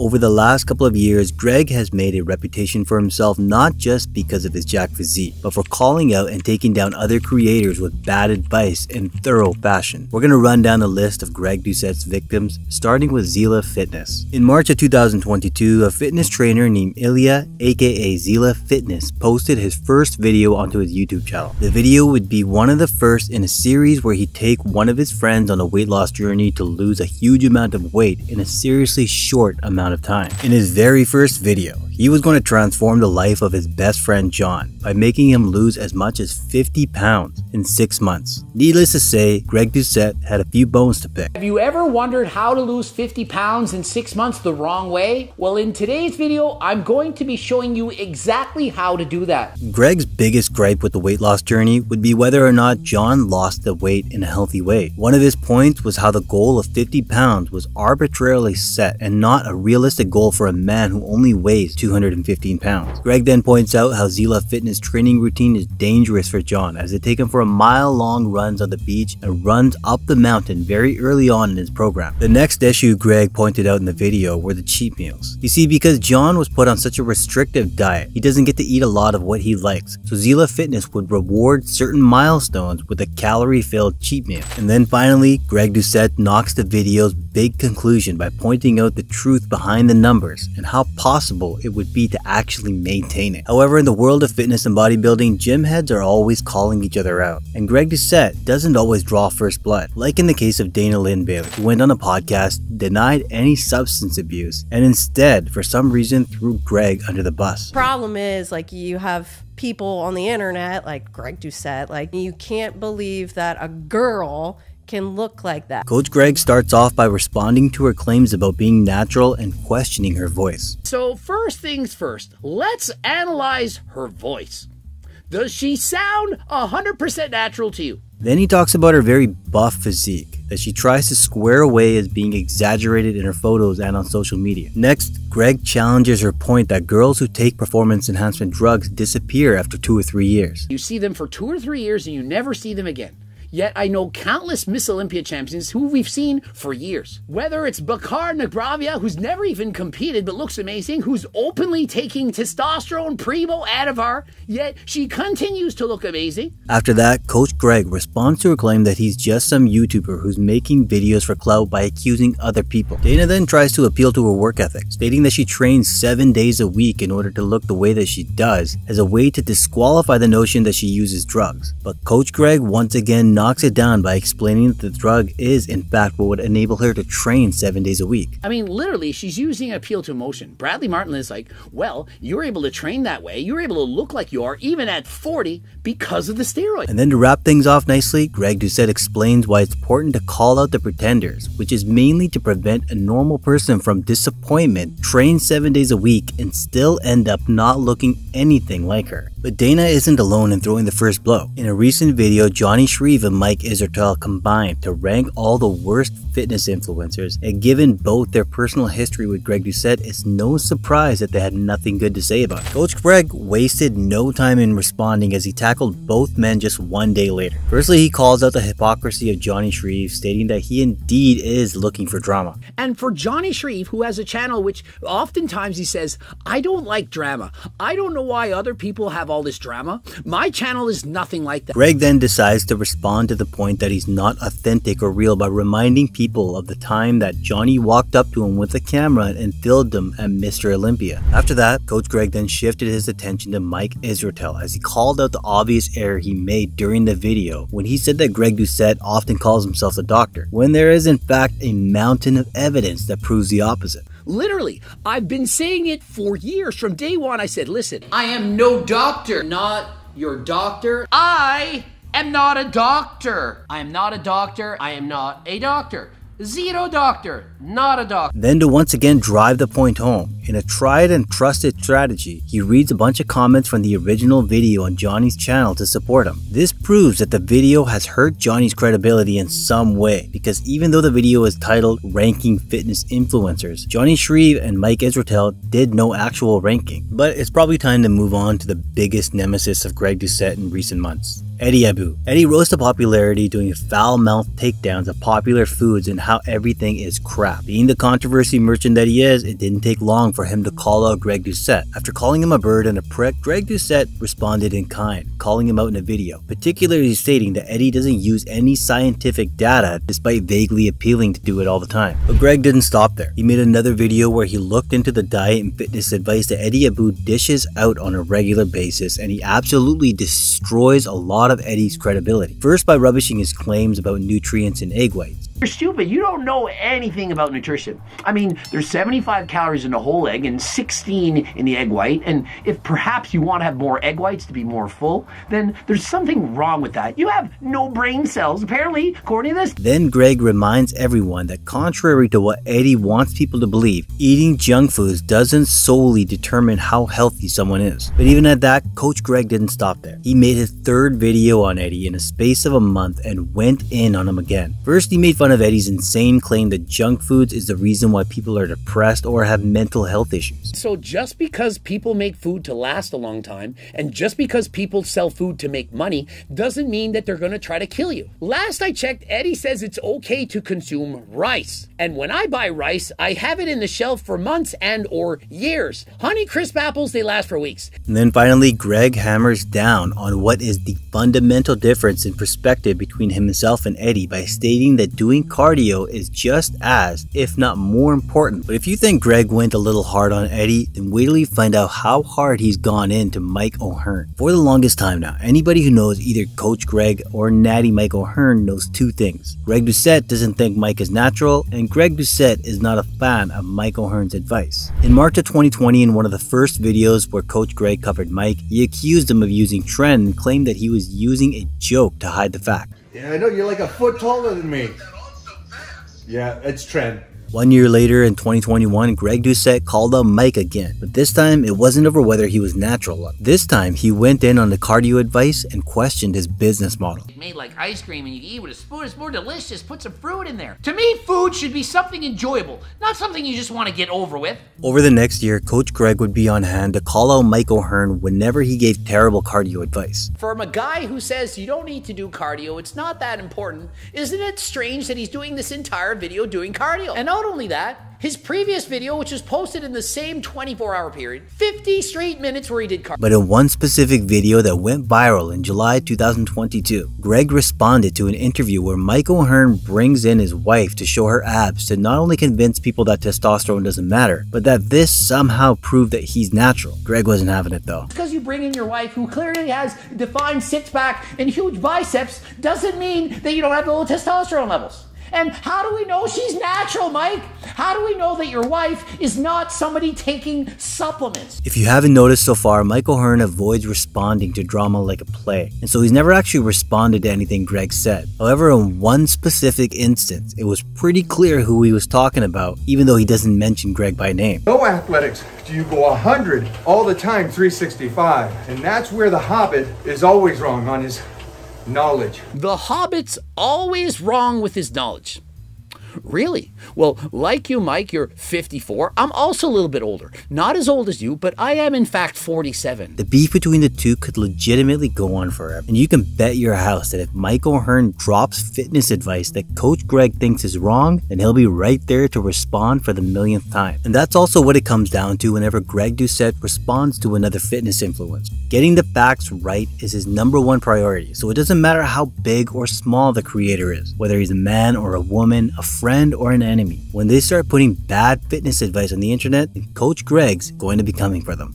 Over the last couple of years, Greg has made a reputation for himself not just because of his jacked physique, but for calling out and taking down other creators with bad advice in thorough fashion. We're going to run down a list of Greg Doucette's victims, starting with Xeela Fitness. In March of 2022, a fitness trainer named Ilya, aka Xeela Fitness, posted his first video onto his YouTube channel. The video would be one of the first in a series where he'd take one of his friends on a weight loss journey to lose a huge amount of weight in a seriously short amount of time. In his very first video, he was going to transform the life of his best friend John by making him lose as much as 50 pounds in 6 months. Needless to say, Greg Doucette had a few bones to pick. Have you ever wondered how to lose 50 pounds in 6 months the wrong way? Well, in today's video, I'm going to be showing you exactly how to do that. Greg's biggest gripe with the weight loss journey would be whether or not John lost the weight in a healthy way. One of his points was how the goal of 50 pounds was arbitrarily set and not a realistic goal for a man who only weighs 215 pounds. Greg then points out how Xeela Fitness training routine is dangerous for John, as they take him for mile-long runs on the beach and runs up the mountain very early on in his program. The next issue Greg pointed out in the video were the cheat meals. You see, because John was put on such a restrictive diet, he doesn't get to eat a lot of what he likes, so Xeela Fitness would reward certain milestones with a calorie-filled cheat meal. And then finally, Greg Doucette knocks the video's big conclusion by pointing out the truth behind the numbers and how possible it would be to actually maintain it. However, in the world of fitness and bodybuilding, gym heads are always calling each other out, and Greg Doucette doesn't always draw first blood, like in the case of Linn Bailey, who went on a podcast, denied any substance abuse, and instead, for some reason, threw Greg under the bus. Problem is, like, you have people on the internet like Greg Doucette, like, you can't believe that a girl can look like that. Coach Greg starts off by responding to her claims about being natural and questioning her voice. So first things first, let's analyze her voice. Does she sound 100% natural to you? Then he talks about her very buff physique that she tries to square away as being exaggerated in her photos and on social media. Next, Greg challenges her point that girls who take performance enhancement drugs disappear after 2 or 3 years. You see them for 2 or 3 years and you never see them again. Yet I know countless Miss Olympia champions who we've seen for years. Whether it's Bakar Nagravia, who's never even competed but looks amazing, who's openly taking testosterone, Primo, Ativar, yet she continues to look amazing. After that, Coach Greg responds to her claim that he's just some YouTuber who's making videos for clout by accusing other people. Dana then tries to appeal to her work ethic, stating that she trains 7 days a week in order to look the way that she does, as a way to disqualify the notion that she uses drugs. But Coach Greg once again knocks it down by explaining that the drug is in fact what would enable her to train 7 days a week. I mean, literally, she's using appeal to emotion. Bradley Martin is like, well, you're able to train that way, you're able to look like you are even at 40 because of the steroid. And then to wrap things off nicely, Greg Doucette explains why it's important to call out the pretenders, which is mainly to prevent a normal person from disappointment, train 7 days a week, and still end up not looking anything like her. But Dana isn't alone in throwing the first blow. In a recent video, Jonni, Shreve, and Israetel combined to rank all the worst fitness influencers, and given both their personal history with Greg Doucette, it's no surprise that they had nothing good to say about it. Coach Greg wasted no time in responding as he tackled both men just 1 day later. Firstly, he calls out the hypocrisy of Jonni Shreve, stating that he indeed is looking for drama. And for Jonni Shreve, who has a channel which oftentimes he says, I don't like drama. I don't know why other people have all this drama. My channel is nothing like that. Greg then decides to respond to the point that he's not authentic or real by reminding people of the time that Jonni walked up to him with a camera and filmed him at Mr. Olympia. After that, Coach Greg then shifted his attention to Israetel as he called out the obvious error he made during the video when he said that Greg Doucette often calls himself a doctor, when there is in fact a mountain of evidence that proves the opposite. Literally, I've been saying it for years. From day one, I said, listen, I am no doctor, not your doctor. I am not a doctor. I am not a doctor. I am not a doctor. Zero doctor, not a doctor. Then to once again drive the point home, in a tried and trusted strategy, he reads a bunch of comments from the original video on Jonni's channel to support him. This proves that the video has hurt Jonni's credibility in some way, because even though the video is titled Ranking Fitness Influencers, Jonni Shreve and Israetel did no actual ranking. But it's probably time to move on to the biggest nemesis of Greg Doucette in recent months. Abbew. Eddie rose to popularity doing foul-mouthed takedowns of popular foods and how everything is crap. crap. Being the controversy merchant that he is, it didn't take long for him to call out Greg Doucette. After calling him a bird and a prick, Greg Doucette responded in kind, calling him out in a video, particularly stating that Eddie doesn't use any scientific data despite vaguely appealing to do it all the time. But Greg didn't stop there. He made another video where he looked into the diet and fitness advice that Abbew dishes out on a regular basis, and he absolutely destroys a lot of Eddie's credibility. First by rubbishing his claims about nutrients in egg whites. You're stupid. You don't know anything about nutrition. I mean, there's 75 calories in a whole egg and 16 in the egg white. And if perhaps you want to have more egg whites to be more full, then there's something wrong with that. You have no brain cells, apparently, according to this. Then Greg reminds everyone that contrary to what Eddie wants people to believe, eating junk foods doesn't solely determine how healthy someone is. But even at that, Coach Greg didn't stop there. He made his third video on Eddie in a space of a month and went in on him again. First, he made fun of Eddie's insane claim that junk foods is the reason why people are depressed or have mental health issues. So just because people make food to last a long time, and just because people sell food to make money, doesn't mean that they're going to try to kill you. Last I checked, Eddie says it's okay to consume rice. And when I buy rice, I have it in the shelf for months and or years. Honey Crisp apples, they last for weeks. And then finally, Greg hammers down on what is the fundamental difference in perspective between himself and Eddie by stating that doing cardio is just as, if not more important. But if you think Greg went a little hard on Eddie, then wait till you find out how hard he's gone into Mike O'Hearn. For the longest time now, anybody who knows either Coach Greg or Natty Mike O'Hearn knows two things. Greg Doucette doesn't think Mike is natural, and Greg Doucette is not a fan of Mike O'Hearn's advice. In March of 2020, in one of the first videos where Coach Greg covered Mike, he accused him of using trend and claimed that he was using a joke to hide the fact. Yeah, I know, you're like a foot taller than me. Yeah, it's trend. 1 year later, in 2021, Greg Doucette called out Mike again, but this time it wasn't over whether he was natural. This time he went in on the cardio advice and questioned his business model. It's made like ice cream and you can eat with a spoon. It's more delicious. Put some fruit in there. To me, food should be something enjoyable, not something you just want to get over with. Over the next year, Coach Greg would be on hand to call out Mike O'Hearn whenever he gave terrible cardio advice. From a guy who says you don't need to do cardio, it's not that important, isn't it strange that he's doing this entire video doing cardio? And not only that, his previous video, which was posted in the same 24-hour period, 50 straight minutes where he did cardio. But in one specific video that went viral in July 2022, Greg responded to an interview where Mike O'Hearn brings in his wife to show her abs to not only convince people that testosterone doesn't matter, but that this somehow proved that he's natural. Greg wasn't having it though. Because you bring in your wife who clearly has defined six-pack and huge biceps doesn't mean that you don't have low testosterone levels. And how do we know she's natural, Mike? How do we know that your wife is not somebody taking supplements? If you haven't noticed so far, Mike O'Hearn avoids responding to drama like a play, and so he's never actually responded to anything Greg said. However, in one specific instance, it was pretty clear who he was talking about, even though he doesn't mention Greg by name. No athletics do you go 100 all the time, 365. And that's where the Hobbit is always wrong on his knowledge. The Hobbit's always wrong with his knowledge. Really? Well, like you, Mike, you're 54. I'm also a little bit older. Not as old as you, but I am in fact 47. The beef between the two could legitimately go on forever. And you can bet your house that if Mike O'Hearn drops fitness advice that Coach Greg thinks is wrong, then he'll be right there to respond for the millionth time. And that's also what it comes down to whenever Greg Doucette responds to another fitness influencer. Getting the facts right is his #1 priority, so it doesn't matter how big or small the creator is, whether he's a man or a woman, a friend or an enemy. When they start putting bad fitness advice on the internet, then Coach Greg's going to be coming for them.